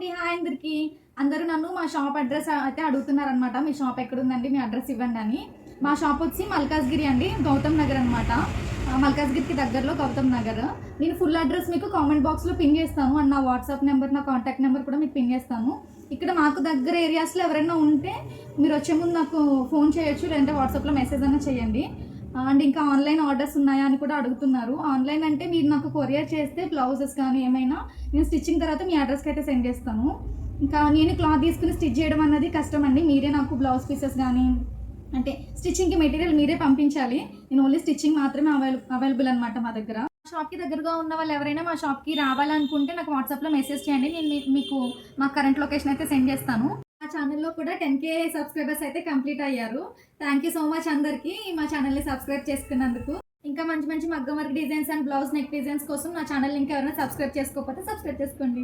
అండి. హాయ్ అందరికీ. అందరూ నన్ను మా షాప్ అడ్రస్ అయితే అడుగుతున్నారనమాట. మీ షాప్ ఎక్కడుందండి, మీ అడ్రస్ ఇవ్వండి అని. మా షాప్ వచ్చి మల్కాజ్గిరి అండి, గౌతమ్ నగర్ అనమాట. మల్కాజ్గిరికి దగ్గరలో గౌతమ్ నగర్. నేను ఫుల్ అడ్రస్ మీకు కామెంట్ బాక్స్లో పిన్ చేస్తాను అండ్ నా వాట్సాప్ నెంబర్, నా కాంటాక్ట్ నెంబర్ కూడా మీకు పిన్ చేస్తాను. ఇక్కడ మాకు దగ్గర ఏరియాస్లో ఎవరైనా ఉంటే మీరు వచ్చే ముందు నాకు ఫోన్ చేయొచ్చు, లేదంటే వాట్సాప్లో మెసేజ్ అయినా చేయండి. అండ్ ఇంకా ఆన్లైన్ ఆర్డర్స్ ఉన్నాయా అని కూడా అడుగుతున్నారు. ఆన్లైన్ అంటే మీరు నాకు కొరియర్ చేస్తే బ్లౌజెస్ కానీ ఏమైనా నేను స్టిచ్చింగ్ తర్వాత మీ అడ్రస్కి అయితే సెండ్ చేస్తాను. ఇంకా నేను క్లాత్ తీసుకుని స్టిచ్ చేయడం అన్నది కష్టం అండి. మీరే నాకు బ్లౌజ్ పీసెస్ కానీ అంటే స్టిచ్చింగ్కి మెటీరియల్ మీరే పంపించాలి. నేను ఓన్లీ స్టిచ్చింగ్ మాత్రమే అవైలబుల్ అనమాట మా దగ్గర. షాప్కి దగ్గరగా ఉన్న వాళ్ళు ఎవరైనా మా షాప్కి రావాలనుకుంటే నాకు వాట్సాప్లో మెసేజ్ చేయండి. నేను మీకు మా కరెంట్ లొకేషన్ అయితే సెండ్ చేస్తాను. మా ఛానల్లో కూడా 10K సబ్స్క్రైబర్స్ అయితే కంప్లీట్ అయ్యారు. థ్యాంక్ యూ సో మచ్ అందరికీ మా ఛానల్ని సబ్స్క్రైబ్ చేసుకున్నందుకు. ఇంకా మంచి మంచి మగ్గం work designs and blouse neck designs కోసం నా ఛానల్ ఇంకా ఎవరైనా సబ్స్క్రైబ్ చేసుకోకపోతే సబ్స్క్రైబ్ చేసుకోండి.